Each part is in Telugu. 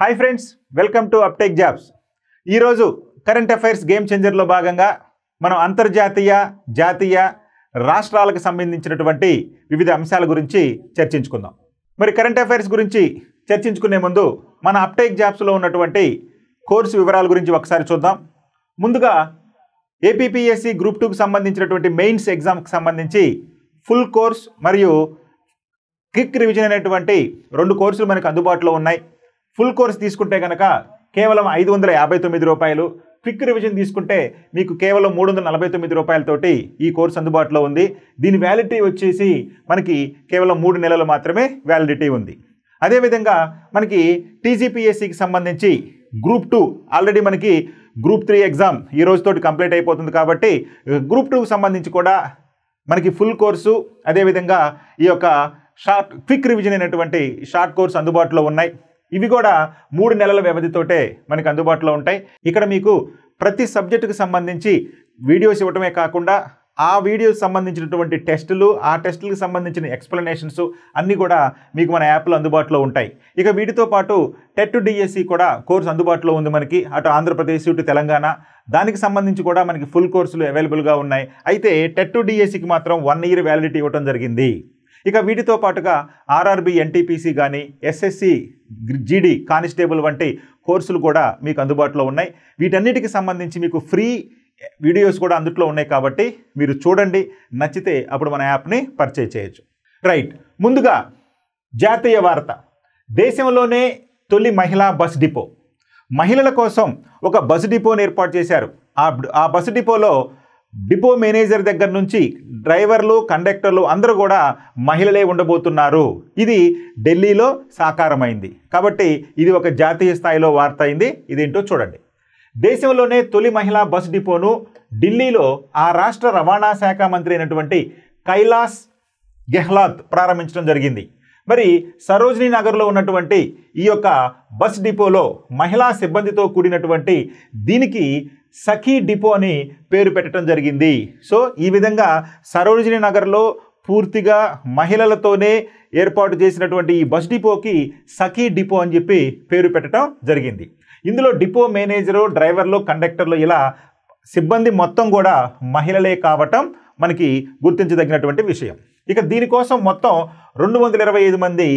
Hi friends, welcome to uptake jobs. ఈరోజు కరెంట్ అఫైర్స్ గేమ్ చేంజర్లో భాగంగా మనం అంతర్జాతీయ, జాతీయ, రాష్ట్రాలకు సంబంధించినటువంటి వివిధ అంశాల గురించి చర్చించుకుందాం. మరి కరెంట్ అఫైర్స్ గురించి చర్చించుకునే ముందు మన అప్టేక్ జాబ్స్లో ఉన్నటువంటి కోర్సు వివరాల గురించి ఒకసారి చూద్దాం. ముందుగా ఏపీపీఎస్సీ గ్రూప్ 2కి సంబంధించినటువంటి మెయిన్స్ ఎగ్జామ్కి సంబంధించి ఫుల్ కోర్స్ మరియు క్విక్ రివిజన్ అనేటువంటి 2 కోర్సులు మనకు అందుబాటులో ఉన్నాయి. ఫుల్ కోర్స్ తీసుకుంటే కనుక కేవలం 559 రూపాయలు, క్విక్ రివిజన్ తీసుకుంటే మీకు కేవలం 349 రూపాయలతోటి ఈ కోర్సు అందుబాటులో ఉంది. దీని వ్యాలిడిటీ వచ్చేసి మనకి కేవలం 3 నెలలు మాత్రమే వ్యాలిడిటీ ఉంది. అదేవిధంగా మనకి టీజీపీఎస్సీకి సంబంధించి గ్రూప్ 2 ఆల్రెడీ మనకి గ్రూప్ 3 ఎగ్జామ్ ఈ రోజుతోటి కంప్లీట్ అయిపోతుంది కాబట్టి గ్రూప్ 2కి సంబంధించి కూడా మనకి ఫుల్ కోర్సు, అదేవిధంగా ఈ యొక్క క్విక్ రివిజన్ అయినటువంటి షార్ట్ కోర్స్ అందుబాటులో ఉన్నాయి. ఇవి కూడా 3 నెలల వ్యవధితోటే మనకు అందుబాటులో ఉంటాయి. ఇక్కడ మీకు ప్రతి సబ్జెక్టుకు సంబంధించి వీడియోస్ ఇవ్వటమే కాకుండా ఆ వీడియోకి సంబంధించినటువంటి టెస్టులు, ఆ టెస్టులకు సంబంధించిన ఎక్స్ప్లెనేషన్స్ అన్నీ కూడా మీకు మన యాప్లో అందుబాటులో ఉంటాయి. ఇక వీటితో పాటు టెట్ డిఎస్సి కూడా కోర్సు అందుబాటులో ఉంది మనకి, అటు ఆంధ్రప్రదేశ్, ఇటు తెలంగాణ. దానికి సంబంధించి కూడా మనకి ఫుల్ కోర్సులు అవైలబుల్గా ఉన్నాయి. అయితే టెట్ డిఎస్సికి మాత్రం 1 ఇయర్ వ్యాలిడిటీ ఇవ్వడం జరిగింది. ఇక వీటితో పాటుగా ఆర్ఆర్బి, ఎన్టీపీసీ కానీ, ఎస్ఎస్సి, జీడీ, కానిస్టేబుల్ వంటి కోర్సులు కూడా మీకు అందుబాటులో ఉన్నాయి. వీటన్నిటికి సంబంధించి మీకు ఫ్రీ వీడియోస్ కూడా అందుట్లో ఉన్నాయి కాబట్టి మీరు చూడండి, నచ్చితే అప్పుడు మన యాప్ని పర్చేజ్ చేయొచ్చు. రైట్, ముందుగా జాతీయ వార్త. దేశంలోనే తొలి మహిళా బస్ డిపో, మహిళల కోసం ఒక బస్ డిపోని ఏర్పాటు చేశారు. ఆ బస్ డిపోలో డిపో మేనేజర్ దగ్గర నుంచి డ్రైవర్లు, కండక్టర్లు అందరూ కూడా మహిళలే ఉండబోతున్నారు. ఇది ఢిల్లీలో సాకారమైంది కాబట్టి ఇది ఒక జాతీయ స్థాయిలో వార్త అయింది. ఇదేంటో చూడండి. దేశంలోనే తొలి మహిళా బస్ డిపోను ఢిల్లీలో ఆ రాష్ట్ర రవాణా శాఖ మంత్రి అయినటువంటి కైలాస్ గెహ్లాట్ ప్రారంభించడం జరిగింది. మరి సరోజినీ నగర్లో ఉన్నటువంటి ఈ యొక్క బస్ డిపోలో మహిళా సిబ్బందితో కూడినటువంటి దీనికి సఖీ డిపో అని పేరు పెట్టడం జరిగింది. సో ఈ విధంగా సరోజినీ నగర్లో పూర్తిగా మహిళలతోనే ఏర్పాటు చేసినటువంటి ఈ బస్ డిపోకి సఖీ డిపో అని చెప్పి పేరు పెట్టడం జరిగింది. ఇందులో డిపో మేనేజరు, డ్రైవర్లు, కండక్టర్లు ఇలా సిబ్బంది మొత్తం కూడా మహిళలే కావటం మనకి గుర్తించదగినటువంటి విషయం. ఇక దీనికోసం మొత్తం 225 మంది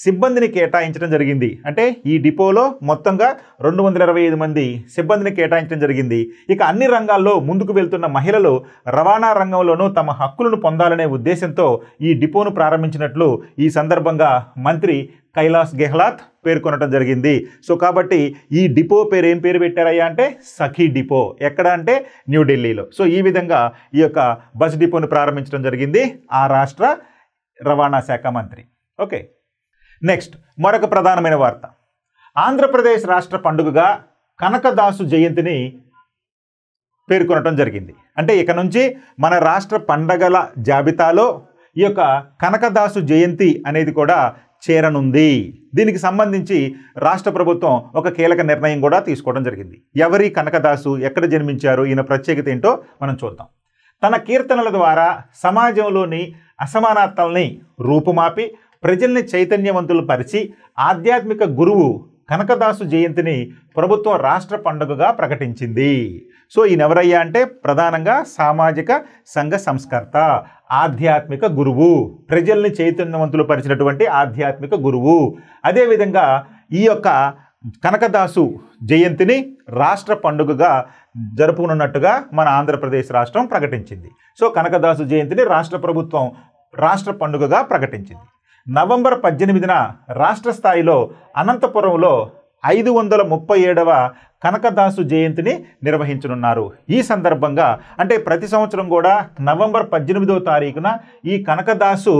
సిబ్బందిని కేటాయించడం జరిగింది. అంటే ఈ డిపోలో మొత్తంగా 225 మంది సిబ్బందిని కేటాయించడం జరిగింది. ఇక అన్ని రంగాల్లో ముందుకు వెళ్తున్న మహిళలు రవాణా రంగంలోనూ తమ హక్కులను పొందాలనే ఉద్దేశంతో ఈ డిపోను ప్రారంభించినట్లు ఈ సందర్భంగా మంత్రి కైలాస్ గెహ్లాట్ పేర్కొనడం జరిగింది. సో కాబట్టి ఈ డిపో పేరు ఏం పేరు పెట్టారయ్యా అంటే సఖీ డిపో. ఎక్కడ అంటే న్యూఢిల్లీలో. సో ఈ విధంగా ఈ యొక్క బస్ డిపోను ప్రారంభించడం జరిగింది ఆ రాష్ట్ర రవాణా శాఖ మంత్రి. ఓకే, నెక్స్ట్ మరొక ప్రధానమైన వార్త. ఆంధ్రప్రదేశ్ రాష్ట్ర పండుగగా కనకదాసు జయంతిని పేర్కొనటం జరిగింది. అంటే ఇక నుంచి మన రాష్ట్ర పండగల జాబితాలో ఈ యొక్క కనకదాసు జయంతి అనేది కూడా చేరనుంది. దీనికి సంబంధించి రాష్ట్ర ప్రభుత్వం ఒక కీలక నిర్ణయం కూడా తీసుకోవడం జరిగింది. ఎవరి కనకదాసు, ఎక్కడ జన్మించారు, ఈయన ప్రత్యేకత ఏంటో మనం చూద్దాం. తన కీర్తనల ద్వారా సమాజంలోని అసమానతల్ని రూపుమాపి ప్రజల్ని చైతన్యవంతులు పరిచి ఆధ్యాత్మిక గురువు కనకదాసు జయంతిని ప్రభుత్వం రాష్ట్ర పండుగగా ప్రకటించింది. సో ఈయన ఎవరయ్యా అంటే ప్రధానంగా సామాజిక సంఘ సంస్కర్త, ఆధ్యాత్మిక గురువు, ప్రజల్ని చైతన్యవంతులు పరిచినటువంటి ఆధ్యాత్మిక గురువు. అదేవిధంగా ఈ యొక్క కనకదాసు జయంతిని రాష్ట్ర పండుగగా జరుపుకున్నట్టుగా మన ఆంధ్రప్రదేశ్ రాష్ట్రం ప్రకటించింది. సో కనకదాసు జయంతిని రాష్ట్ర ప్రభుత్వం రాష్ట్ర పండుగగా ప్రకటించింది. నవంబర్ 18న రాష్ట్ర స్థాయిలో అనంతపురంలో 537వ కనకదాసు జయంతిని నిర్వహించనున్నారు. ఈ సందర్భంగా అంటే ప్రతి సంవత్సరం కూడా నవంబర్ 18వ తారీఖున ఈ కనకదాసు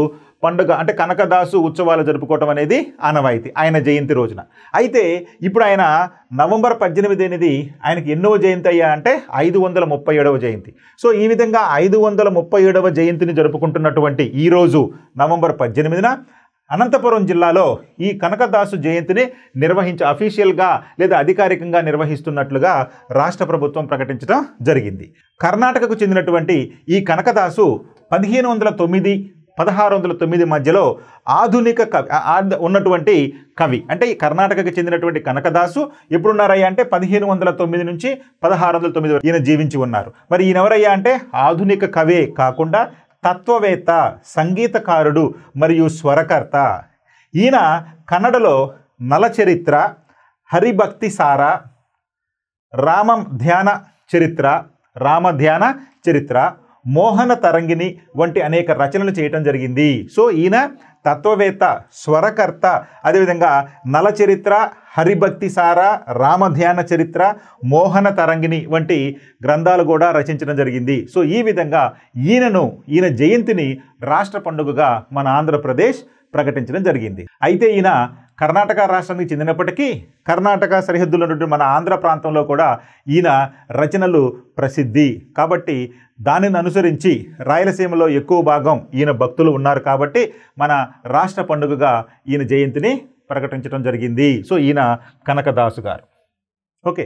పండుగ అంటే కనకదాసు ఉత్సవాలు జరుపుకోవటం అనేది ఆనవాయితీ ఆయన జయంతి రోజున. అయితే ఇప్పుడు ఆయన నవంబర్ 18 అనేది ఆయనకి ఎన్నో జయంతి అయ్యా అంటే 537వ జయంతి. సో ఈ విధంగా 537వ జయంతిని జరుపుకుంటున్నటువంటి ఈరోజు నవంబర్ 18న అనంతపురం జిల్లాలో ఈ కనకదాసు జయంతిని అఫీషియల్గా లేదా అధికారికంగా నిర్వహిస్తున్నట్లుగా రాష్ట్ర ప్రభుత్వం ప్రకటించడం జరిగింది. కర్ణాటకకు చెందినటువంటి ఈ కనకదాసు 1509 1609 మధ్యలో ఆధునిక కవి ఉన్నటువంటి కవి. అంటే ఈ కర్ణాటకకి చెందినటువంటి కనకదాసు ఎప్పుడున్నారయ్యా అంటే 1509 నుంచి 1609 వరకు ఈయన జీవించి ఉన్నారు. మరి ఈయన ఎవరయ్యా అంటే ఆధునిక కవే కాకుండా తత్వవేత్త, సంగీతకారుడు మరియు స్వరకర్త. ఈయన కన్నడలో నలచరిత్ర, హరిభక్తి సార, రామధ్యాన చరిత్ర, మోహన తరంగిణి వంటి అనేక రచనలు చేయటం జరిగింది. సో ఈయన తత్వవేత్త, స్వరకర్త, అదేవిధంగా నలచరిత్ర, హరిభక్తి సార, రామధ్యాన చరిత్ర, మోహన తరంగిణి వంటి గ్రంథాలు కూడా రచించడం జరిగింది. సో ఈ విధంగా ఈయన జయంతిని రాష్ట్ర పండుగగా మన ఆంధ్రప్రదేశ్ ప్రకటించడం జరిగింది. అయితే ఈయన కర్ణాటక రాష్ట్రానికి చెందినప్పటికీ కర్ణాటక సరిహద్దులో ఉన్నటువంటి మన ఆంధ్ర ప్రాంతంలో కూడా ఈయన రచనలు ప్రసిద్ధి. కాబట్టి దానిని అనుసరించి రాయలసీమలో ఎక్కువ భాగం ఈయన భక్తులు ఉన్నారు కాబట్టి మన రాష్ట్ర పండుగగా ఈయన జయంతిని ప్రకటించడం జరిగింది. సో ఈయన కనకదాసు గారు. ఓకే,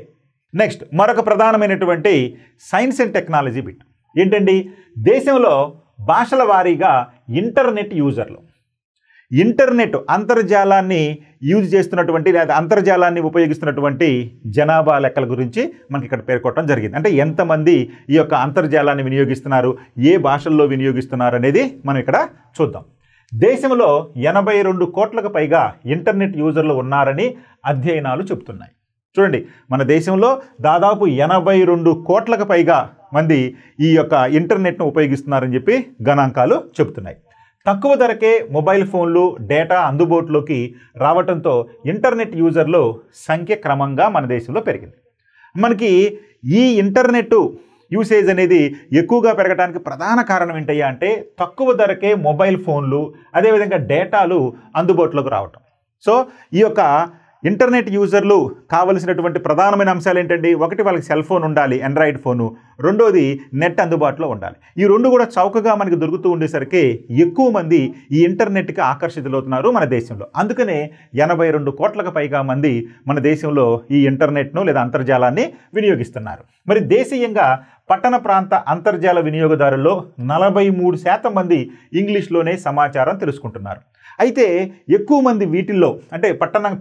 నెక్స్ట్ మరొక ప్రధానమైనటువంటి సైన్స్ అండ్ టెక్నాలజీ బిట్ ఏంటండి? దేశంలో భాషల వారీగా ఇంటర్నెట్ అంతర్జాలాన్ని యూజ్ చేస్తున్నటువంటి లేదా అంతర్జాలాన్ని ఉపయోగిస్తున్నటువంటి జనాభా లెక్కల గురించి మనకి ఇక్కడ పేర్కొనడం జరిగింది. అంటే ఎంతమంది ఈ యొక్క అంతర్జాలాన్ని వినియోగిస్తున్నారు, ఏ భాషల్లో వినియోగిస్తున్నారు అనేది మనం ఇక్కడ చూద్దాం. దేశంలో 82 కోట్లకు పైగా ఇంటర్నెట్ యూజర్లు ఉన్నారని అధ్యయనాలు చెబుతున్నాయి. చూడండి, మన దేశంలో దాదాపు 82 కోట్లకు పైగా మంది ఈ యొక్క ఇంటర్నెట్ను ఉపయోగిస్తున్నారని చెప్పి గణాంకాలు చెబుతున్నాయి. తక్కువ ధరకే మొబైల్ ఫోన్లు, డేటా అందుబాటులోకి రావడంతో ఇంటర్నెట్ యూజర్ల సంఖ్య క్రమంగా మన దేశంలో పెరిగింది. మనకి ఈ ఇంటర్నెట్ యూసేజ్ అనేది ఎక్కువగా పెరగడానికి ప్రధాన కారణం ఏంటయ్యా అంటే తక్కువ ధరకే మొబైల్ ఫోన్లు, అదేవిధంగా డేటాలు అందుబాటులోకి రావటం. సో ఈ యొక్క ఇంటర్నెట్ యూజర్లు కావలసినటువంటి ప్రధానమైన అంశాలు ఏంటండి? ఒకటి, వాళ్ళకి సెల్ ఫోన్ ఉండాలి, ఆండ్రాయిడ్ ఫోను. రెండోది, నెట్ అందుబాటులో ఉండాలి. ఈ రెండు కూడా చౌకగా మనకి దొరుకుతూ ఉండేసరికి ఎక్కువ మంది ఈ ఇంటర్నెట్కి ఆకర్షితులవుతున్నారు మన దేశంలో. అందుకనే 82 కోట్లకు పైగా మంది మన దేశంలో ఈ ఇంటర్నెట్ను లేదా అంతర్జాలాన్ని వినియోగిస్తున్నారు. మరి దేశీయంగా పట్టణ ప్రాంత అంతర్జాల వినియోగదారుల్లో 43% మంది ఇంగ్లీష్లోనే సమాచారం తెలుసుకుంటున్నారు. అయితే ఎక్కువ మంది వీటిల్లో అంటే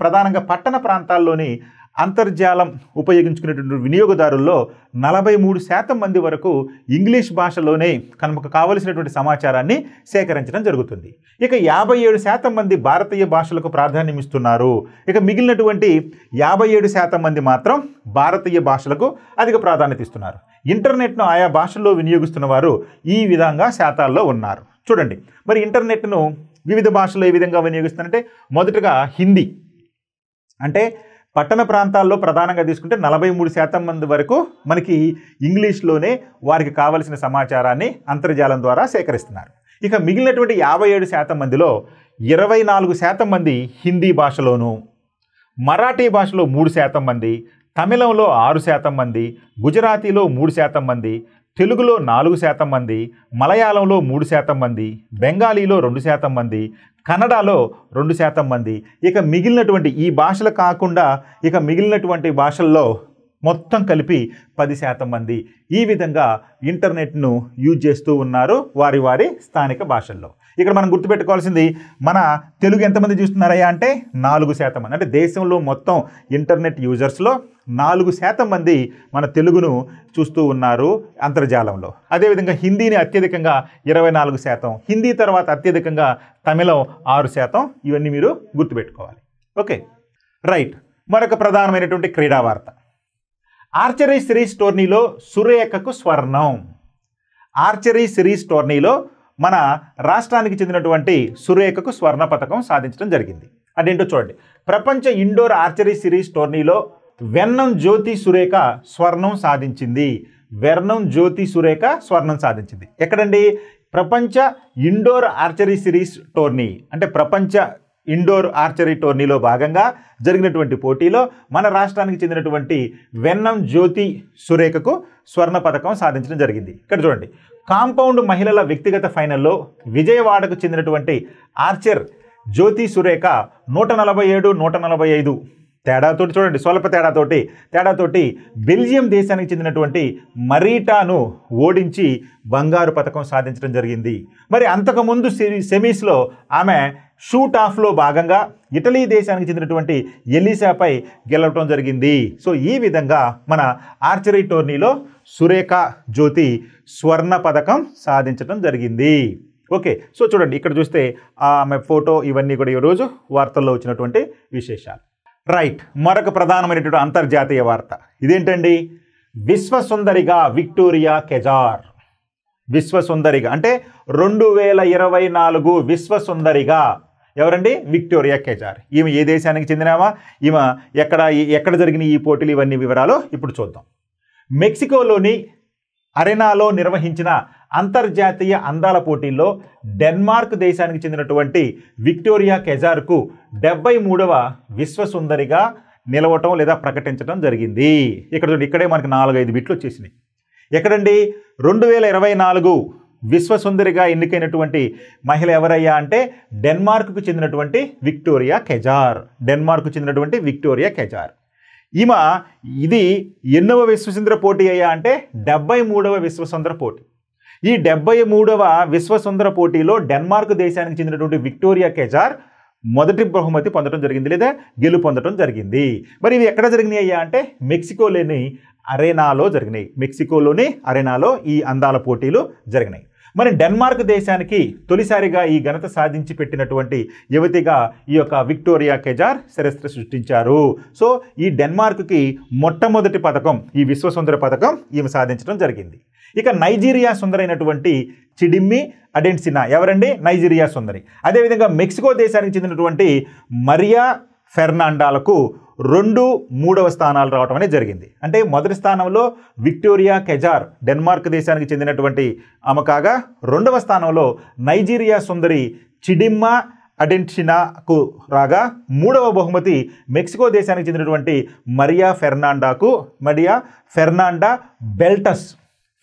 ప్రధానంగా పట్టణ ప్రాంతాల్లోని అంతర్జాలం ఉపయోగించుకునేటువంటి వినియోగదారుల్లో 43% మంది వరకు ఇంగ్లీష్ భాషలోనే కనుక కావలసినటువంటి సమాచారాన్ని సేకరించడం జరుగుతుంది. ఇక 57% మంది భారతీయ భాషలకు ప్రాధాన్యం ఇస్తున్నారు. ఇక మిగిలినటువంటి 57% మంది మాత్రం భారతీయ భాషలకు అధిక ప్రాధాన్యత ఇస్తున్నారు. ఇంటర్నెట్ను ఆయా భాషల్లో వినియోగిస్తున్న వారు ఈ విధంగా శాతాల్లో ఉన్నారు. చూడండి, మరి ఇంటర్నెట్ను వివిధ భాషల్లో ఏ విధంగా వినియోగిస్తారంటే మొదటగా హిందీ. అంటే పట్టణ ప్రాంతాల్లో ప్రధానంగా తీసుకుంటే 43% మంది వరకు మనకి ఇంగ్లీష్లోనే వారికి కావలసిన సమాచారాన్ని అంతర్జాలం ద్వారా సేకరిస్తున్నారు. ఇక మిగిలినటువంటి 57% మందిలో 24% మంది హిందీ భాషలోను, మరాఠీ భాషలో 3% మంది, తమిళంలో 6% మంది, గుజరాతీలో 3% మంది, తెలుగులో 4% మంది, మలయాళంలో 3% మంది, బెంగాలీలో 2% మంది, కన్నడలో 2% మంది. ఇక మిగిలినటువంటి ఈ భాషలు కాకుండా ఇక మిగిలినటువంటి భాషల్లో మొత్తం కలిపి 10% మంది ఈ విధంగా ఇంటర్నెట్ను యూజ్ చేస్తూ ఉన్నారు వారి వారి స్థానిక భాషల్లో. ఇక్కడ మనం గుర్తుపెట్టుకోవాల్సింది, మన తెలుగు ఎంతమంది చూస్తున్నారయ్యా అంటే 4% మంది. అంటే దేశంలో మొత్తం ఇంటర్నెట్ యూజర్స్లో 4% మంది మన తెలుగును చూస్తూ ఉన్నారు అంతర్జాలంలో. అదేవిధంగా హిందీని అత్యధికంగా 24%, హిందీ తర్వాత అత్యధికంగా తమిళం 6%. ఇవన్నీ మీరు గుర్తుపెట్టుకోవాలి. Okay, right. మరొక ప్రధానమైనటువంటి క్రీడా వార్త, ఆర్చరీ సిరీస్ టోర్నీలో సురేఖకు స్వర్ణం. ఆర్చరీ సిరీస్ టోర్నీలో మన రాష్ట్రానికి చెందినటువంటి సురేఖకు స్వర్ణ పథకం సాధించడం జరిగింది. అదేంటో చూడండి. ప్రపంచ ఇండోర్ ఆర్చరీ సిరీస్ టోర్నీలో వెన్నం జ్యోతి సురేఖ స్వర్ణం సాధించింది. వెన్నం జ్యోతి సురేఖ స్వర్ణం సాధించింది. ఎక్కడండి? ప్రపంచ ఇండోర్ ఆర్చరీ సిరీస్ టోర్నీ అంటే ప్రపంచ ఇండోర్ ఆర్చరీ టోర్నీలో భాగంగా జరిగినటువంటి పోటీలో మన రాష్ట్రానికి చెందినటువంటి వెన్నం జ్యోతి సురేఖకు స్వర్ణ పథకం సాధించడం జరిగింది. ఇక్కడ చూడండి, కాంపౌండ్ మహిళల వ్యక్తిగత ఫైనల్లో విజయవాడకు చెందినటువంటి ఆర్చర్ జ్యోతి సురేఖ 147, 145 తేడాతోటి చూడండి, స్వల్ప తేడాతోటి బెల్జియం దేశానికి చెందినటువంటి మరీటాను ఓడించి బంగారు పతకం సాధించడం జరిగింది. మరి అంతకుముందు సెమీస్లో ఆమె షూట్ ఆఫ్లో భాగంగా ఇటలీ దేశానికి చెందినటువంటి ఎలిసాపై గెలవటం జరిగింది. సో ఈ విధంగా మన ఆర్చరీ టోర్నీలో సురేఖ జ్యోతి స్వర్ణ పథకం సాధించడం జరిగింది. ఓకే, సో చూడండి ఇక్కడ చూస్తే ఆమె ఫోటో, ఇవన్నీ కూడా ఈరోజు వార్తల్లో వచ్చినటువంటి విశేషాలు. రైట్, మరొక ప్రధానమైనటువంటి అంతర్జాతీయ వార్త ఇదేంటండి? విశ్వసుందరిగా విక్టోరియా కెజార్. విశ్వసుందరిగా అంటే 2024 విశ్వసుందరిగా ఎవరండి? విక్టోరియా కెజార్. ఈమె ఏ దేశానికి చెందినామా, ఈమె ఎక్కడ జరిగిన ఈ పోటీలు, ఇవన్నీ వివరాలు ఇప్పుడు చూద్దాం. మెక్సికోలోని అరెనాలో నిర్వహించిన అంతర్జాతీయ అందాల పోటీల్లో డెన్మార్క్ దేశానికి చెందినటువంటి విక్టోరియా కెజార్కు 73వ విశ్వసుందరిగా నిలవటం లేదా ప్రకటించడం జరిగింది. ఇక్కడ చూడండి, ఇక్కడే మనకి 4-5 బిట్లు వచ్చేసినాయి. ఎక్కడండి? 2024 విశ్వసుందరిగా ఎన్నికైనటువంటి మహిళ ఎవరయ్యా అంటే డెన్మార్క్కు చెందినటువంటి విక్టోరియా కెజార్. డెన్మార్క్కు చెందినటువంటి విక్టోరియా కెజార్. ఈమె ఇది ఎన్నవ విశ్వసుందర పోటీ అయ్యా అంటే 73వ విశ్వసుందర పోటీ. ఈ 73వ విశ్వసుందర పోటీలో డెన్మార్క్ దేశానికి చెందినటువంటి విక్టోరియా కెజార్ మొదటి బహుమతి పొందడం జరిగింది లేదా గెలుపొందడం జరిగింది. మరి ఇవి ఎక్కడ జరిగినాయి అయ్యా అంటే మెక్సికోలోని అరెనాలో జరిగినాయి. మెక్సికోలోని అరెనాలో ఈ అందాల పోటీలు జరిగినాయి. మరి డెన్మార్క్ దేశానికి తొలిసారిగా ఈ ఘనత సాధించి పెట్టినటువంటి యువతిగా ఈ యొక్క విక్టోరియా కెజార్ చరిత్ర సృష్టించారు. సో ఈ డెన్మార్క్కి మొట్టమొదటి పథకం, ఈ విశ్వసుందర పథకం ఈమె సాధించడం జరిగింది. ఇక నైజీరియా సుందరైనటువంటి చిడిమ్మి అడెన్సినా ఎవరండి? నైజీరియా సుందరి. అదేవిధంగా మెక్సికో దేశానికి చెందినటువంటి మరియా ఫెర్నాండాలకు 2, 3వ స్థానాలు రావడం అనేది జరిగింది. అంటే మొదటి స్థానంలో విక్టోరియా కెజార్ డెన్మార్క్ దేశానికి చెందినటువంటి ఆమె కాగా, 2వ స్థానంలో నైజీరియా సుందరి చిడిమ్మా అడెన్సినాకు రాగా, 3వ బహుమతి మెక్సికో దేశానికి చెందినటువంటి మరియా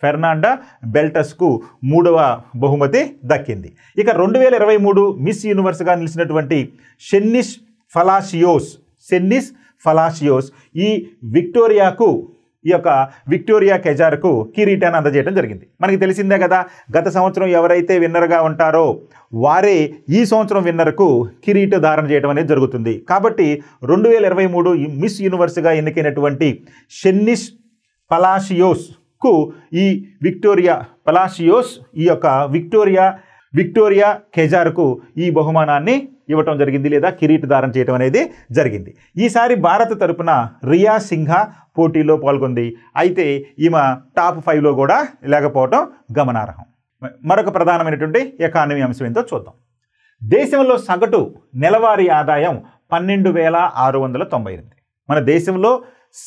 ఫెర్నాండా బెల్టస్కు 3వ బహుమతి దక్కింది. ఇక 2023 మిస్ యూనివర్స్గా నిలిచినటువంటి సెన్నిస్ ఫలాసియోస్ ఈ విక్టోరియా కెజార్కు కిరీటాన్ని అందజేయడం జరిగింది. మనకి తెలిసిందే కదా, గత సంవత్సరం ఎవరైతే విన్నర్గా ఉంటారో వారే ఈ సంవత్సరం విన్నర్కు కిరీట ధారణ చేయడం అనేది జరుగుతుంది. కాబట్టి 2023 మిస్ యూనివర్స్గా ఎన్నికైనటువంటి సెన్నిస్ ఫలాసియోస్కు ఈ విక్టోరియా కెజార్కు ఈ బహుమానాన్ని ఇవ్వటం జరిగింది లేదా కిరీట ధారణ చేయడం అనేది జరిగింది. ఈసారి భారత తరపున రియా సింఘా పోటీలో పాల్గొంది. అయితే ఈమె టాప్ 5లో కూడా లేకపోవటం గమనార్హం. మరొక ప్రధానమైనటువంటి ఎకానమీ అంశం ఏంటో చూద్దాం. దేశంలో సగటు నెలవారీ ఆదాయం 12,698. మన దేశంలో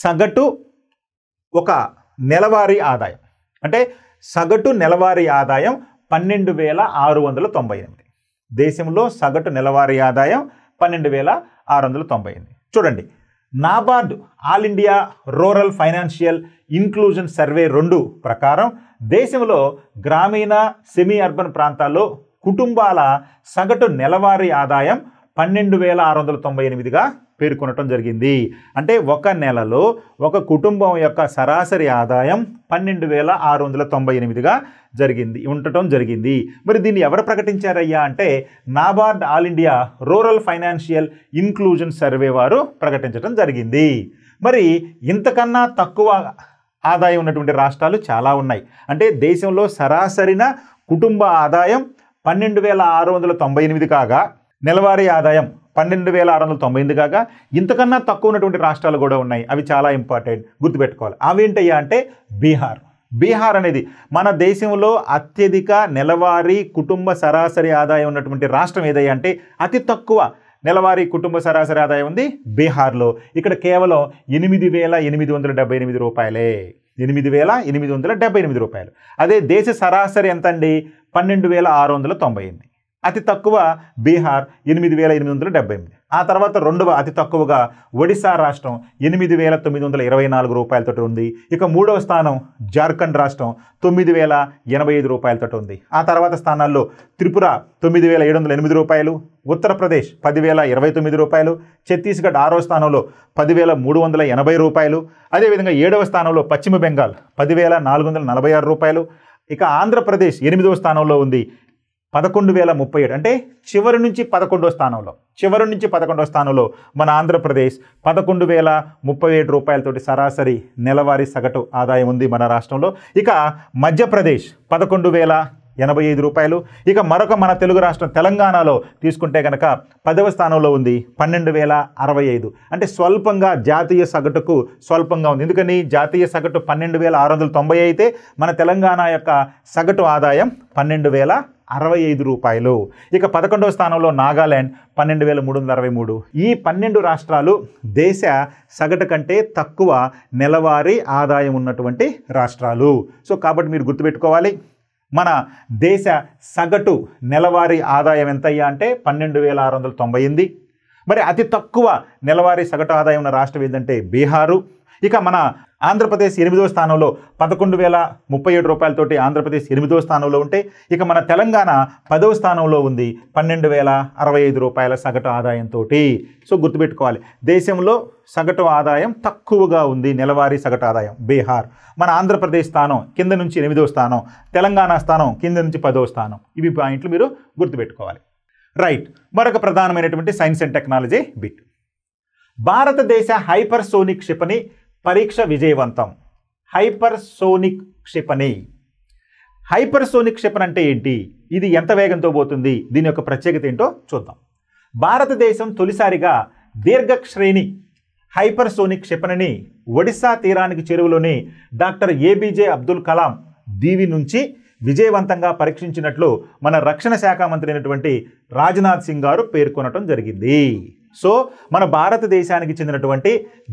సగటు ఒక నెలవారీ ఆదాయం అంటే సగటు నెలవారీ ఆదాయం 12,698. దేశంలో సగటు నెలవారీ ఆదాయం 12,698. చూడండి, NABARD all India rural financial inclusion survey 2 ప్రకారం దేశంలో గ్రామీణ సెమీ అర్బన్ ప్రాంతాల్లో కుటుంబాల సగటు నెలవారీ ఆదాయం 12,698గా పేర్కొనటం జరిగింది. అంటే ఒక నెలలో ఒక కుటుంబం యొక్క సరాసరి ఆదాయం 12,698గా ఉండటం జరిగింది. మరి దీన్ని ఎవరు ప్రకటించారయ్యా అంటే NABARD all India rural financial inclusion survey వారు ప్రకటించడం జరిగింది. మరి ఇంతకన్నా తక్కువ ఆదాయం ఉన్నటువంటి రాష్ట్రాలు చాలా ఉన్నాయి. అంటే దేశంలో సరాసరిన కుటుంబ ఆదాయం 12,698 కాగా, నెలవారీ ఆదాయం 12,698 కాగా ఇంతకన్నా తక్కువ ఉన్నటువంటి రాష్ట్రాలు కూడా ఉన్నాయి. అవి చాలా ఇంపార్టెంట్, గుర్తుపెట్టుకోవాలి. అవేంటయ్యా అంటే బీహార్ అనేది మన దేశంలో అత్యధిక నెలవారీ కుటుంబ సరాసరి ఆదాయం ఉన్నటువంటి రాష్ట్రం ఏదయ్యా అంటే అతి తక్కువ నెలవారీ కుటుంబ సరాసరి ఆదాయం ఉంది బీహార్లో. ఇక్కడ కేవలం 8,878 రూపాయలే. 8,878 రూపాయలు. అదే దేశ సరాసరి ఎంత అండి? 12,698. అతి తక్కువ బీహార్ 8,878. ఆ తర్వాత రెండవ అతి తక్కువగా ఒడిశా రాష్ట్రం 8,924 రూపాయలతో ఉంది. ఇక మూడవ స్థానం జార్ఖండ్ రాష్ట్రం 9,085 రూపాయలతో ఉంది. ఆ తర్వాత స్థానాల్లో త్రిపుర 9,708 రూపాయలు, ఉత్తరప్రదేశ్ 10,029 రూపాయలు, ఛత్తీస్గఢ్ ఆరవ స్థానంలో 10,380 రూపాయలు, అదేవిధంగా 7వ స్థానంలో పశ్చిమ బెంగాల్ 10,446 రూపాయలు, ఇక ఆంధ్రప్రదేశ్ 8వ స్థానంలో ఉంది 11,037. అంటే చివరి నుంచి 11వ స్థానంలో మన ఆంధ్రప్రదేశ్ 11,037 రూపాయలతోటి సరాసరి నెలవారీ సగటు ఆదాయం ఉంది మన రాష్ట్రంలో. ఇక మధ్యప్రదేశ్ 11,085 రూపాయలు. ఇక మరొక మన తెలుగు రాష్ట్రం తెలంగాణలో తీసుకుంటే కనుక 10వ స్థానంలో ఉంది 12,065. అంటే స్వల్పంగా జాతీయ సగటుకు స్వల్పంగా ఉంది. ఎందుకని జాతీయ సగటు 12,690 అయితే మన తెలంగాణ యొక్క సగటు ఆదాయం 12,065 రూపాయలు. ఇక 11వ స్థానంలో నాగాలాండ్ 12,363. ఈ 12 రాష్ట్రాలు దేశ సగటు కంటే తక్కువ నెలవారీ ఆదాయం ఉన్నటువంటి రాష్ట్రాలు. సో కాబట్టి మీరు గుర్తుపెట్టుకోవాలి, మన దేశ సగటు నెలవారీ ఆదాయం ఎంతయ్యా అంటే 12,698. మరి అతి తక్కువ నెలవారీ సగటు ఆదాయం ఉన్న రాష్ట్రం ఏంటంటే బీహారు. ఇక మన ఆంధ్రప్రదేశ్ 8వ స్థానంలో 11,037 రూపాయలతోటి ఆంధ్రప్రదేశ్ 8వ స్థానంలో ఉంటే, ఇక మన తెలంగాణ 10వ స్థానంలో ఉంది 12,065 రూపాయల సగటు ఆదాయంతో. సో గుర్తుపెట్టుకోవాలి, దేశంలో సగటు ఆదాయం తక్కువగా ఉంది, నెలవారీ సగటు ఆదాయం బీహార్. మన ఆంధ్రప్రదేశ్ స్థానం కింద నుంచి 8వ స్థానం, తెలంగాణ స్థానం కింద నుంచి 10వ స్థానం. ఇవి పాయింట్లు మీరు గుర్తుపెట్టుకోవాలి. రైట్, మరొక ప్రధానమైనటువంటి సైన్స్ అండ్ టెక్నాలజీ బిట్. భారతదేశ హైపర్సోనిక్ క్షిపణి పరీక్ష విజయవంతం. హైపర్సోనిక్ క్షిపణి అంటే ఏంటి, ఇది ఎంత వేగంతో పోతుంది, దీని యొక్క ప్రత్యేకత ఏంటో చూద్దాం. భారతదేశం తొలిసారిగా దీర్ఘశ్రేణి హైపర్సోనిక్ క్షిపణిని ఒడిశా తీరానికి చెరువులోని డాక్టర్ ఏబీజే అబ్దుల్ కలాం దీవి నుంచి విజయవంతంగా పరీక్షించినట్లు మన రక్షణ శాఖ మంత్రి అయినటువంటి రాజ్నాథ్ సింగ్ గారు పేర్కొనడం జరిగింది. సో మన భారతదేశానికి చెందినటువంటి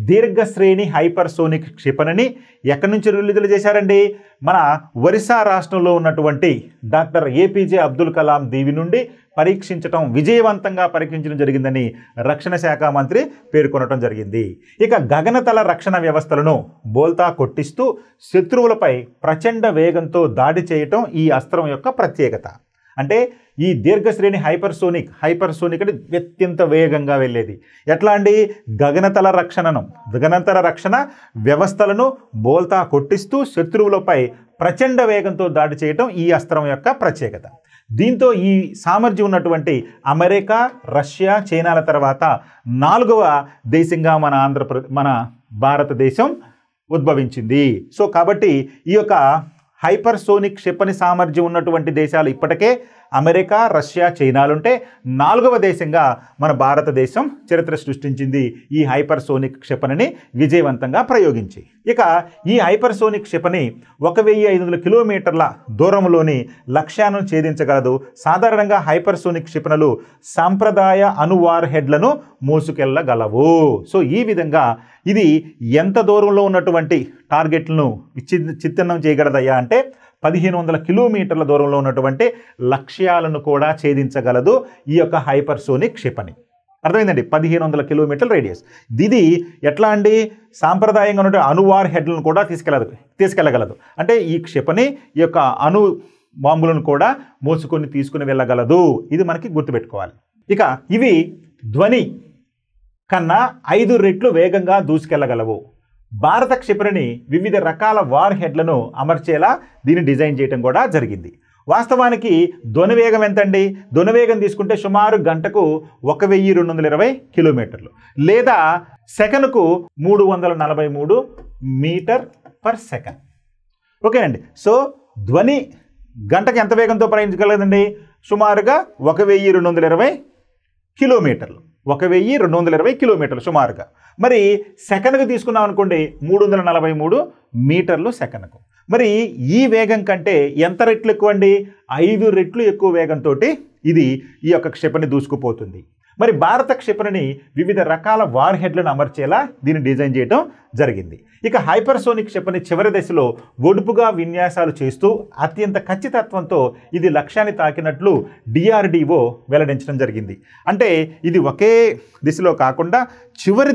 దీర్ఘశ్రేణి హైపర్సోనిక్ క్షిపణిని ఎక్కడి నుంచి విడుదల చేశారండి? మన ఒరిస్సా రాష్ట్రంలో ఉన్నటువంటి డాక్టర్ ఏపీజే అబ్దుల్ కలాం దీవి నుండి విజయవంతంగా పరీక్షించడం జరిగిందని రక్షణ శాఖ మంత్రి పేర్కొనడం జరిగింది. ఇక గగనతల రక్షణ వ్యవస్థలను బోల్తా కొట్టిస్తూ శత్రువులపై ప్రచండ వేగంతో దాడి చేయటం ఈ అస్త్రం యొక్క ప్రత్యేకత. అంటే ఈ దీర్ఘశ్రేణి హైపర్సోనిక్ అంటే అత్యంత వేగంగా వెళ్ళేది. ఎట్లా అండి? గగనతల రక్షణ వ్యవస్థలను బోల్తా కొట్టిస్తూ శత్రువులపై ప్రచండ వేగంతో దాడి చేయటం ఈ అస్త్రం యొక్క ప్రత్యేకత. దీంతో ఈ సామర్థ్యం ఉన్నటువంటి అమెరికా, రష్యా, చైనాల తర్వాత 4వ దేశంగా మన భారతదేశం ఉద్భవించింది. సో కాబట్టి ఈ యొక్క హైపర్సోనిక్ క్షిపణి సామర్థ్యం ఉన్నటువంటి దేశాలు ఇప్పటికే అమెరికా, రష్యా, చైనాలుంటే 4వ దేశంగా మన భారతదేశం చరిత్ర సృష్టించింది ఈ హైపర్సోనిక్ క్షిపణిని విజయవంతంగా ప్రయోగించి. ఇక ఈ హైపర్సోనిక్ క్షిపణి 1,500 కిలోమీటర్ల దూరంలోని లక్ష్యాలను ఛేదించగలదు. సాధారణంగా హైపర్సోనిక్ క్షిపణులు సాంప్రదాయ అణువార్ హెడ్లను మోసుకెళ్ళగలవు. సో ఈ విధంగా ఇది ఎంత దూరంలో ఉన్నటువంటి టార్గెట్లను చిత్తిన్నం చేయగలదయ్యా అంటే 1,500 కిలోమీటర్ల దూరంలో ఉన్నటువంటి లక్ష్యాలను కూడా ఛేదించగలదు ఈ యొక్క హైపర్సోనిక్ క్షిపణి. అర్థమైందండి? 1,500 కిలోమీటర్ల రేడియస్. ఇది ఎట్లా అండి? సాంప్రదాయంగా ఉన్నటువంటి అణువార్ హెడ్లను కూడా తీసుకెళ్ళగలదు. అంటే ఈ క్షిపణి ఈ యొక్క అణు బాంబులను కూడా తీసుకుని వెళ్ళగలదు. ఇది మనకి గుర్తుపెట్టుకోవాలి. ఇక ఇవి ధ్వని కన్నా 5 రెట్లు వేగంగా దూసుకెళ్లగలవు. భారత క్షిపణిని వివిధ రకాల వార్ హెడ్లను అమర్చేలా దీన్ని డిజైన్ చేయడం కూడా జరిగింది. వాస్తవానికి ధ్వని వేగం ఎంతండి? ధ్వని వేగం తీసుకుంటే సుమారు గంటకు 1,220 కిలోమీటర్లు లేదా సెకనుకు 343 మీటర్ పర్ సెకండ్. ఓకేనండి. సో ధ్వని గంటకు ఎంత వేగంతో ప్రయాణించగలదండి? సుమారుగా 1,220 కిలోమీటర్లు. 1,220 కిలోమీటర్లు సుమారుగా. మరి సెకనుకు తీసుకున్నాం అనుకోండి 343 మీటర్లు సెకనుకు. మరి ఈ వేగం కంటే ఎంత రెట్లు ఎక్కువ అండి? 5 రెట్లు ఎక్కువ వేగంతో ఇది ఈ యొక్క క్షిపణి దూసుకుపోతుంది. మరి భారత క్షిపణిని వివిధ రకాల వార్ హెడ్లను అమర్చేలా దీన్ని డిజైన్ చేయడం జరిగింది. ఇక హైపర్సోనిక్ క్షిపణి చివరి దశలో ఒడుపుగా విన్యాసాలు చేస్తూ అత్యంత ఖచ్చితత్వంతో ఇది లక్ష్యాన్ని తాకినట్లు DRDO వెల్లడించడం జరిగింది. అంటే ఇది ఒకే దిశలో కాకుండా చివరి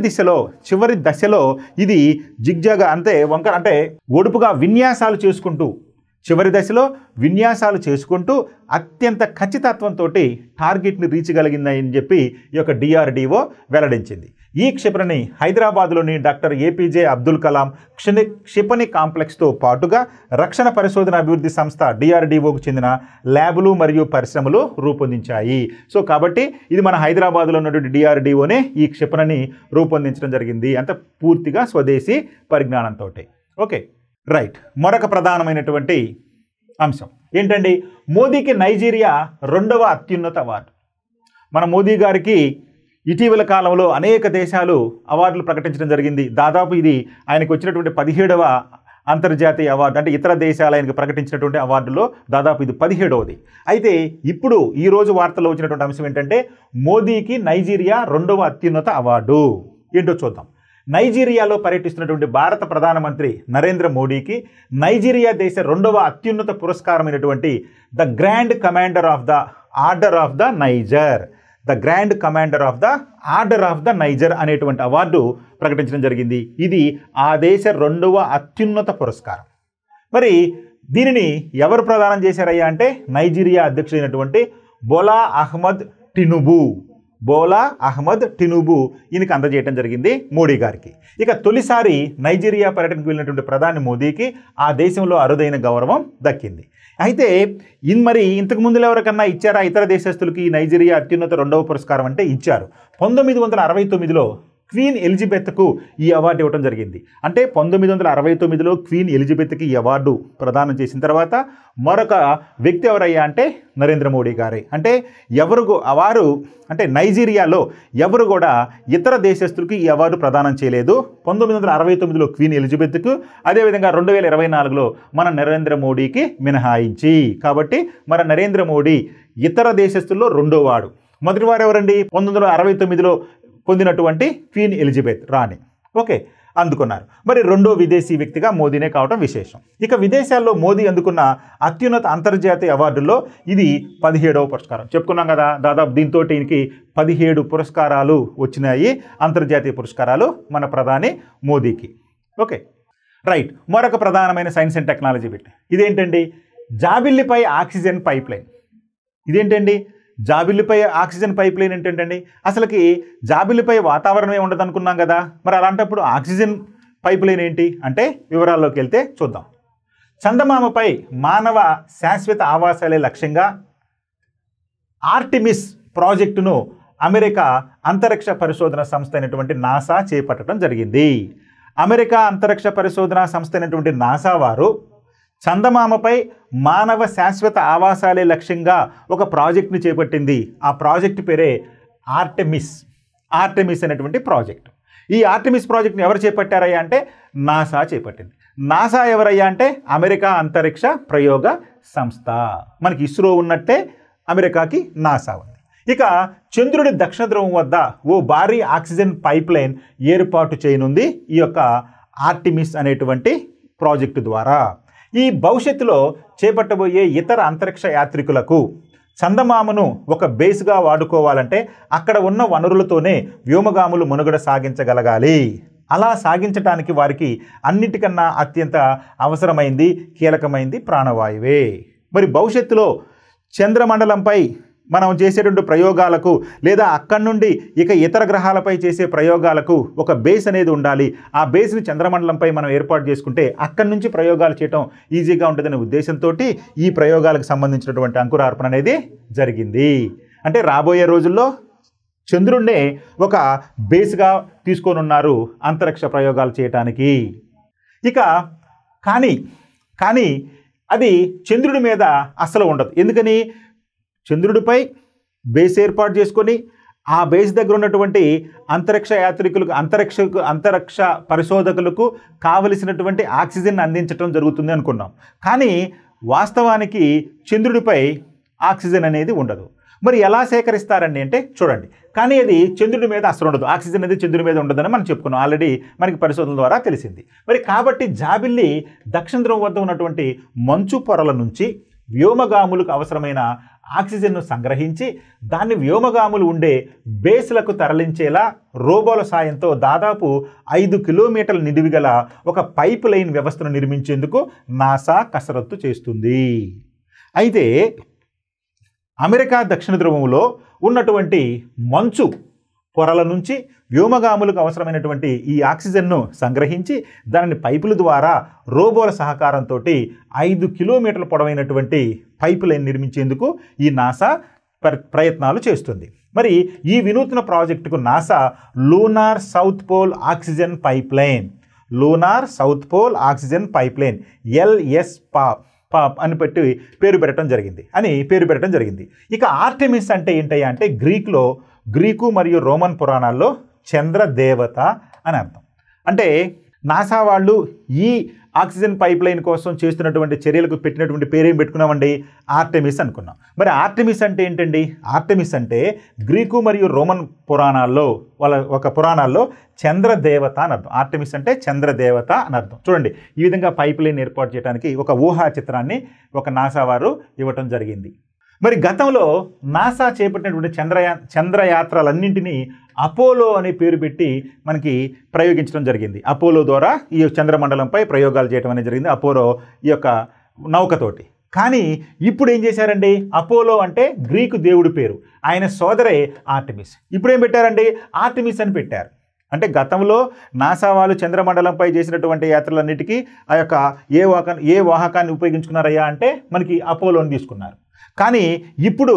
దశలో ఇది జిగ్జాగా అంటే ఒడుపుగా విన్యాసాలు చేసుకుంటూ చివరి దశలో విన్యాసాలు చేసుకుంటూ అత్యంత ఖచ్చితత్వంతో టార్గెట్ని రీచ్ కలిగిందని చెప్పి ఈ యొక్క DRDO వెల్లడించింది. ఈ క్షిపణిని హైదరాబాద్లోని డాక్టర్ APJ అబ్దుల్ కలాం క్షిపణి కాంప్లెక్స్తో పాటుగా రక్షణ పరిశోధన అభివృద్ధి సంస్థ DRDOకు చెందిన ల్యాబులు మరియు పరిశ్రమలు రూపొందించాయి. సో కాబట్టి ఇది మన హైదరాబాద్లో ఉన్నటువంటి DRDOనే ఈ క్షిపణిని రూపొందించడం జరిగింది. అంత పూర్తిగా స్వదేశీ పరిజ్ఞానంతో. Okay right. మరొక ప్రధానమైనటువంటి అంశం ఏంటండి, మోదీకి నైజీరియా 2వ అత్యున్నత అవార్డు. మన మోదీ గారికి ఇటీవల కాలంలో అనేక దేశాలు అవార్డులు ప్రకటించడం జరిగింది. దాదాపు ఇది ఆయనకు వచ్చినటువంటి 17వ అంతర్జాతీయ అవార్డు. అంటే ఇతర దేశాలు ఆయనకు ప్రకటించినటువంటి అవార్డులో దాదాపు ఇది 17వది. అయితే ఇప్పుడు ఈరోజు వార్తల్లో వచ్చినటువంటి అంశం ఏంటంటే మోదీకి నైజీరియా 2వ అత్యున్నత అవార్డు. ఏంటో చూద్దాం. నైజీరియాలో పర్యటిస్తున్నటువంటి భారత ప్రధానమంత్రి నరేంద్ర మోడీకి నైజీరియా దేశ 2వ అత్యున్నత పురస్కారమైనటువంటి the grand commander of the order of the Niger అనేటువంటి అవార్డు ప్రకటించడం జరిగింది. ఇది ఆ దేశ 2వ అత్యున్నత పురస్కారం. మరి దీనిని ఎవరు ప్రదానం చేశారయ్యా అంటే నైజీరియా అధ్యక్షుడైనటువంటి బోలా అహ్మద్ టినుబు ఈయనకి అందజేయడం జరిగింది మోడీ గారికి. ఇక తొలిసారి నైజీరియా పర్యటనకు వెళ్ళినటువంటి ప్రధాని మోదీకి ఆ దేశంలో అరుదైన గౌరవం దక్కింది. అయితే మరి ఇంతకు ముందులో ఎవరికన్నా ఇచ్చారా ఇతర దేశస్తులకి నైజీరియా అత్యున్నత 2వ పురస్కారం అంటే ఇచ్చారు. 1969లో క్వీన్ ఎలిజబెత్కు ఈ అవార్డు ఇవ్వడం జరిగింది. అంటే 1969లో క్వీన్ ఎలిజబెత్కి ఈ అవార్డు ప్రదానం చేసిన తర్వాత మరొక వ్యక్తి ఎవరయ్యా అంటే నరేంద్ర మోడీ గారే. అంటే నైజీరియాలో ఎవరు కూడా ఇతర దేశస్తులకి ఈ అవార్డు ప్రదానం చేయలేదు. 1969లో క్వీన్ ఎలిజబెత్కు, అదేవిధంగా 2024లో మన నరేంద్ర మోడీకి మినహాయించి. కాబట్టి మన నరేంద్ర మోడీ ఇతర దేశస్తుల్లో 2వ వాడు. మొదటి వారు ఎవరండి, 1969లో పొందినటువంటి క్వీన్ ఎలిజబెత్ రాణి. ఓకే అందుకున్నారు. మరి 2వ విదేశీ వ్యక్తిగా మోదీనే కావడం విశేషం. ఇక విదేశాల్లో మోదీ అందుకున్న అత్యున్నత అంతర్జాతీయ అవార్డుల్లో ఇది 17వ పురస్కారం. చెప్పుకున్నాం కదా, దాదాపు దీంతో ఈయనకి 17 పురస్కారాలు వచ్చినాయి, అంతర్జాతీయ పురస్కారాలు మన ప్రధాని మోదీకి. Okay right. మరొక ప్రధానమైన సైన్స్ అండ్ టెక్నాలజీ బిట్ ఇదేంటండి, జాబిల్లిపై ఆక్సిజన్ పైప్ లైన్. ఇదేంటండి జాబిల్లిపై ఆక్సిజన్ పైప్ లైన్ ఏంటండి? అసలుకి జాబిల్లిపై వాతావరణమే ఉండదు అనుకున్నాం కదా, మరి అలాంటప్పుడు ఆక్సిజన్ పైప్ లైన్ ఏంటి అంటే వివరాల్లోకి వెళ్తే చూద్దాం. చందమామపై మానవ శాశ్వత ఆవాసాలే లక్ష్యంగా ఆర్టెమిస్ ప్రాజెక్టును అమెరికా అంతరిక్ష పరిశోధన సంస్థ అయినటువంటి నాసా చేపట్టడం జరిగింది. అమెరికా అంతరిక్ష పరిశోధన సంస్థ అయినటువంటి నాసా వారు చందమామపై మానవ శాశ్వత ఆవాసాలే లక్ష్యంగా ఒక ప్రాజెక్ట్ని చేపట్టింది. ఆ ప్రాజెక్ట్ పేరే ఆర్టెమిస్ అనేటువంటి ప్రాజెక్ట్. ఈ ఆర్టెమిస్ ప్రాజెక్ట్ని ఎవరు చేపట్టారయ్యా అంటే నాసా చేపట్టింది. నాసా ఎవరయ్యా అంటే అమెరికా అంతరిక్ష ప్రయోగ సంస్థ. మనకి ఇస్రో ఉన్నట్టే అమెరికాకి నాసా ఉంది. ఇక చంద్రుడి దక్షిణ ధ్రువం వద్ద ఓ భారీ ఆక్సిజన్ పైప్ లైన్ ఏర్పాటు చేయనుంది ఈ యొక్క ఆర్టెమిస్ అనేటువంటి ప్రాజెక్టు ద్వారా. ఈ భవిష్యత్తులో చేపట్టబోయే ఇతర అంతరిక్ష యాత్రికులకు చందమామను ఒక బేస్గా వాడుకోవాలంటే అక్కడ ఉన్న వనరులతోనే వ్యోమగాములు మనుగడ సాగించగలగాలి. అలా సాగించడానికి వారికి అన్నిటికన్నా అత్యంత అవసరమైంది, కీలకమైంది ప్రాణవాయువే. మరి భవిష్యత్తులో చంద్రమండలంపై మనం చేసేటువంటి ప్రయోగాలకు లేదా అక్కడి నుండి ఇక ఇతర గ్రహాలపై చేసే ప్రయోగాలకు ఒక బేస్ అనేది ఉండాలి. ఆ బేస్ని చంద్రమండలంపై మనం ఏర్పాటు చేసుకుంటే అక్కడి నుంచి ప్రయోగాలు చేయటం ఈజీగా ఉంటుందనే ఉద్దేశంతో ఈ ప్రయోగాలకు సంబంధించినటువంటి అంకురార్పణ అనేది జరిగింది. అంటే రాబోయే రోజుల్లో చంద్రుడినే ఒక బేస్గా తీసుకొని ఉన్నారు అంతరిక్ష ప్రయోగాలు చేయటానికి. ఇక కానీ అది చంద్రుడి మీద అస్సలు ఉండదు. ఎందుకని, చంద్రుడిపై బేస్ ఏర్పాటు చేసుకొని ఆ బేస్ దగ్గర ఉన్నటువంటి అంతరిక్ష యాత్రికులకు అంతరిక్ష పరిశోధకులకు కావలసినటువంటి ఆక్సిజన్ అందించడం జరుగుతుంది అనుకున్నాం. కానీ వాస్తవానికి చంద్రుడిపై ఆక్సిజన్ అనేది ఉండదు. మరి ఎలా సేకరిస్తారండి అంటే చూడండి, కానీ అది చంద్రుడి మీద అసలు ఉండదు. ఆక్సిజన్ అనేది చంద్రుడి మీద ఉండదని మనం చెప్పుకున్నాం, ఆల్రెడీ మనకి పరిశోధనల ద్వారా తెలిసింది. మరి కాబట్టి జాబిల్లి దక్షిణ ధ్రువం వద్ద ఉన్నటువంటి మంచు పొరల నుంచి వ్యోమగాములకు అవసరమైన ఆక్సిజన్ను సంగ్రహించి దాన్ని వ్యోమగాములు ఉండే బేస్లకు తరలించేలా రోబోల సాయంతో దాదాపు 5 కిలోమీటర్ల నిడివి గల ఒక పైప్ లైన్ వ్యవస్థను నిర్మించేందుకు నాసా కసరత్తు చేస్తుంది. అయితే అమెరికా దక్షిణ ధ్రువంలో ఉన్నటువంటి మంచు పొరల నుంచి వ్యోమగాములకు అవసరమైనటువంటి ఈ ఆక్సిజన్ను సంగ్రహించి దానిని పైపుల ద్వారా రోబోల సహకారంతో 5 కిలోమీటర్ల పొడవైనటువంటి పైపు లైన్ నిర్మించేందుకు ఈ నాసా ప్రయత్నాలు చేస్తుంది. మరి ఈ వినూత్న ప్రాజెక్టుకు NASA lunar south pole oxygen pipeline, lunar south pole oxygen pipeline LSPAP అని పేరు పెట్టడం జరిగింది. ఇక ఆర్టెమిస్ అంటే ఏంటయ్యా అంటే గ్రీకు మరియు రోమన్ పురాణాల్లో చంద్రదేవత అని అర్థం. అంటే నాసా వాళ్ళు ఈ ఆక్సిజన్ పైప్ లైన్ కోసం చేస్తున్నటువంటి చర్యలకు పెట్టినటువంటి పేరేం పెట్టుకున్నామండి, ఆర్టెమిస్ అనుకున్నాం. మరి ఆర్టెమిస్ అంటే ఏంటండి? ఆర్టెమిస్ అంటే గ్రీకు మరియు రోమన్ పురాణాల్లో ఒక పురాణాల్లో చంద్రదేవత అని అర్థం. ఆర్టెమిస్ అంటే చంద్రదేవత అని అర్థం. చూడండి, ఈ విధంగా పైప్ లైన్ ఏర్పాటు చేయడానికి ఒక ఊహా చిత్రాన్ని ఒక నాసా వారు ఇవ్వటం జరిగింది. మరి గతంలో నాసా చేపట్టినటువంటి చంద్రయాత్రలన్నింటినీ అపోలో అనే పేరు పెట్టి మనకి ప్రయోగించడం జరిగింది. అపోలో ద్వారా ఈ చంద్రమండలంపై ప్రయోగాలు చేయడం అనేది జరిగింది, అపోలో ఈ యొక్క నౌకతోటి. కానీ ఇప్పుడు ఏం చేశారండి, అపోలో అంటే గ్రీకు దేవుడి పేరు, ఆయన సోదరే ఆర్టెమిస్. ఇప్పుడు ఏం పెట్టారండి, ఆర్టెమిస్ అని పెట్టారు. అంటే గతంలో నాసా వాళ్ళు చంద్రమండలంపై చేసినటువంటి యాత్రలన్నిటికీ ఆ యొక్క ఏ వాహకాన్ని ఉపయోగించుకున్నారయ్యా అంటే మనకి అపోలోని తీసుకున్నారు. కానీ ఇప్పుడు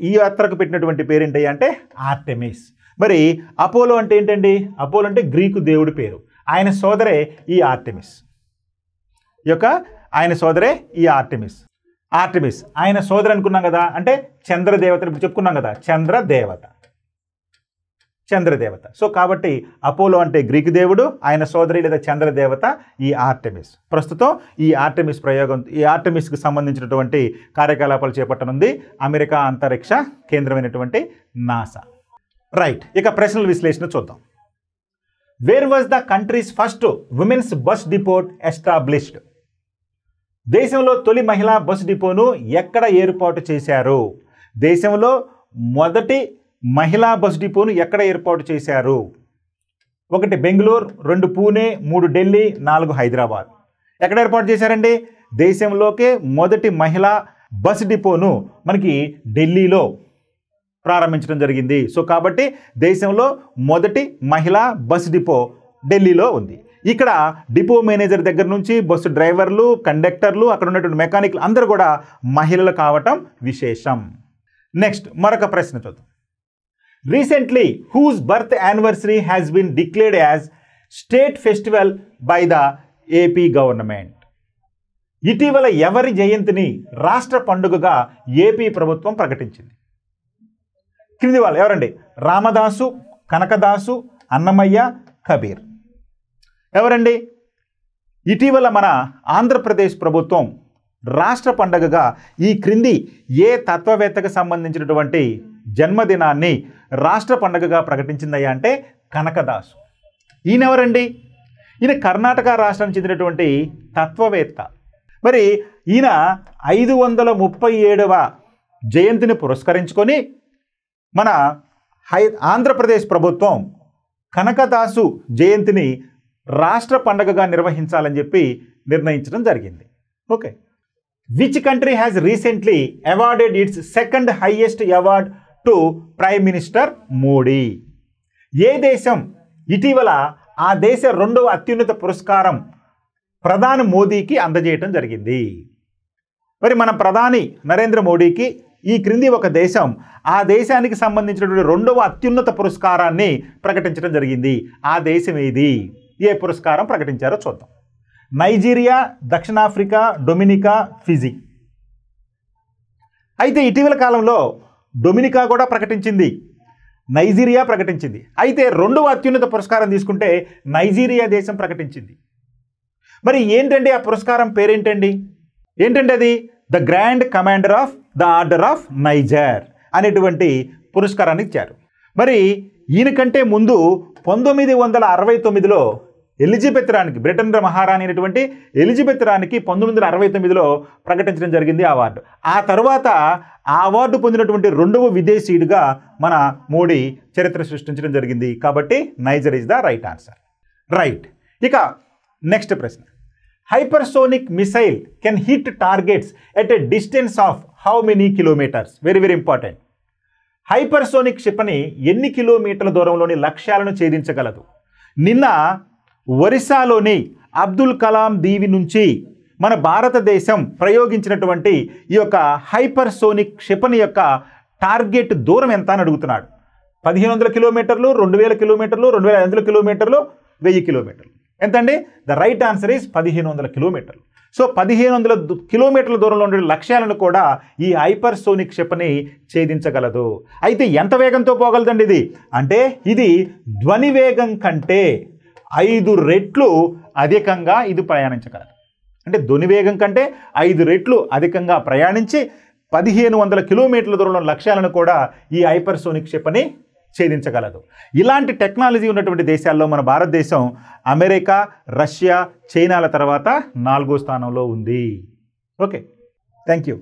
ఈ యాత్రకు పెట్టినటువంటి పేరేంటి అంటే ఆర్టెమిస్. మరి అపోలో అంటే ఏంటండి, అపోలో అంటే గ్రీకు దేవుడి పేరు, ఆయన సోదరే ఈ ఆర్టెమిస్. ఆయన సోదరే ఈ ఆర్టెమిస్. ఆయన సోదరు అనుకున్నాం కదా, అంటే చంద్రదేవత ఇప్పుడు చెప్పుకున్నాం కదా, చంద్రదేవత. సో కాబట్టి అపోలో అంటే గ్రీకు దేవుడు, ఆయన సోదరి లేదా చంద్రదేవత ఈ ఆర్టెమిస్. ప్రస్తుతం ఈ ఆర్టెమిస్కి సంబంధించినటువంటి కార్యకలాపాలు చేపట్టనుంది అమెరికా అంతరిక్ష కేంద్రమైనటువంటి నాసా. రైట్, ఇక ప్రశ్నల విశ్లేషణ చూద్దాం. Where was the countries first women's bus depot established? దేశంలో తొలి మహిళా బస్ డిపోను ఎక్కడ ఏర్పాటు చేశారు? దేశంలో మొదటి మహిళా బస్ డిపోను ఎక్కడ ఏర్పాటు చేశారు? 1 బెంగళూరు, 2 పూణే, 3 ఢిల్లీ, 4 హైదరాబాద్. ఎక్కడ ఏర్పాటు చేశారండి? దేశంలోకే మొదటి మహిళా బస్ డిపోను మనకి ఢిల్లీలో ప్రారంభించడం జరిగింది. సో కాబట్టి దేశంలో మొదటి మహిళా బస్ డిపో ఢిల్లీలో ఉంది. ఇక్కడ డిపో మేనేజర్ దగ్గర నుంచి బస్సు డ్రైవర్లు, కండక్టర్లు, అక్కడ ఉన్నటువంటి మెకానిక్లు అందరూ కూడా మహిళలు కావటం విశేషం. నెక్స్ట్ మరొక ప్రశ్న చూద్దాం. Recently, whose birth anniversary has been declared as state festival by the AP government? ఇటీవల ఎవరి జయంతిని రాష్ట్ర పండుగగా ఏపీ ప్రభుత్వం ప్రకటించింది? క్రింది వాళ్ళు ఎవరండి? రామదాసు, కనకదాసు, అన్నమయ్య, కబీర్. ఎవరండి? ఇటీవల మన ఆంధ్రప్రదేశ్ ప్రభుత్వం రాష్ట్ర పండుగగా ఈ క్రింది ఏ తత్వవేత్తకు సంబంధించినటువంటి జన్మదినాన్ని రాష్ట్ర పండుగగా ప్రకటించిందయ్యా అంటే కనకదాసు. ఈయన ఎవరండి? ఈయన కర్ణాటక రాష్ట్రానికి చెందినటువంటి తత్వవేత్త. మరి ఈయన 537వ జయంతిని పురస్కరించుకొని మన ఆంధ్రప్రదేశ్ ప్రభుత్వం కనకదాసు జయంతిని రాష్ట్ర పండుగగా నిర్వహించాలని చెప్పి నిర్ణయించడం జరిగింది. Okay. Which country has recently awarded its second highest award to Prime Minister Modi? ఏ దేశం ఇటీవల ఆ దేశ 2వ అత్యున్నత పురస్కారం ప్రధాని మోదీకి అందజేయటం జరిగింది? మరి మన ప్రధాని నరేంద్ర మోడీకి ఈ క్రింది ఒక దేశం ఆ దేశానికి సంబంధించినటువంటి 2వ అత్యున్నత పురస్కారాన్ని ప్రకటించడం జరిగింది. ఆ దేశం ఏది? ఏ పురస్కారం ప్రకటించారో చూద్దాం. నైజీరియా, దక్షిణాఫ్రికా, డొమినికా, ఫిజీ. అయితే ఇటీవల కాలంలో డొమినికా కూడా ప్రకటించింది, నైజీరియా ప్రకటించింది. అయితే 2వ అత్యున్నత పురస్కారం తీసుకుంటే నైజీరియా దేశం ప్రకటించింది. మరి ఏంటండి ఆ పురస్కారం పేరేంటండి? ఏంటండి అది? The grand commander of the order of niger. అనేటువంటి పురస్కారాన్ని ఇచ్చారు. మరి ఈయనకంటే ముందు 1969లో ఎలిజబెత్ రాణికి, బ్రిటన్ మహారాణి అయినటువంటి ఎలిజబెత్ రాణికి 1969లో ప్రకటించడం జరిగింది ఆ అవార్డు. ఆ తర్వాత ఆ అవార్డు పొందినటువంటి రెండవ విదేశీయుడిగా మన మోడీ చరిత్ర సృష్టించడం జరిగింది. కాబట్టి niger is the right answer. Right. ఇక నెక్స్ట్ ప్రశ్న. Hypersonic missile can hit targets at a distance of how many kilometres? Very very important. Hypersonic క్షిపణి ఎన్ని కిలోమీటర్ల దూరంలోని లక్ష్యాలను ఛేదించగలదు? నిన్న ఒరిస్సాలోని అబ్దుల్ కలాం దీవి నుంచి మన భారతదేశం ప్రయోగించినటువంటి ఈ యొక్క హైపర్సోనిక్ క్షిపణి యొక్క టార్గెట్ దూరం ఎంత అని అడుగుతున్నాడు. 1500 కిలోమీటర్లు, 2000 కిలోమీటర్లు, 2500 కిలోమీటర్లు, 1000 కిలోమీటర్లు. ఎంతండి? ద రైట్ ఆన్సర్ ఈజ్ 1500 కిలోమీటర్లు. సో 1500 కిలోమీటర్ల దూరంలో ఉండే లక్ష్యాలను కూడా ఈ హైపర్సోనిక్ క్షిపణి ఛేదించగలదు. అయితే ఎంత వేగంతో పోగలదండి ఇది అంటే, ఇది ధ్వని వేగం కంటే 5 రెట్లు అధికంగా ఇది ప్రయాణించగలదు. అంటే ధ్వని వేగం కంటే 5 రెట్లు అధికంగా ప్రయాణించి 1500 కిలోమీటర్ల దూరంలో లక్ష్యాలను కూడా ఈ హైపర్సోనిక్ క్షిపణి ఛేదించగలదు. ఇలాంటి టెక్నాలజీ ఉన్నటువంటి దేశాల్లో మన భారతదేశం అమెరికా, రష్యా, చైనాల తర్వాత 4వ స్థానంలో ఉంది. Okay, thank you.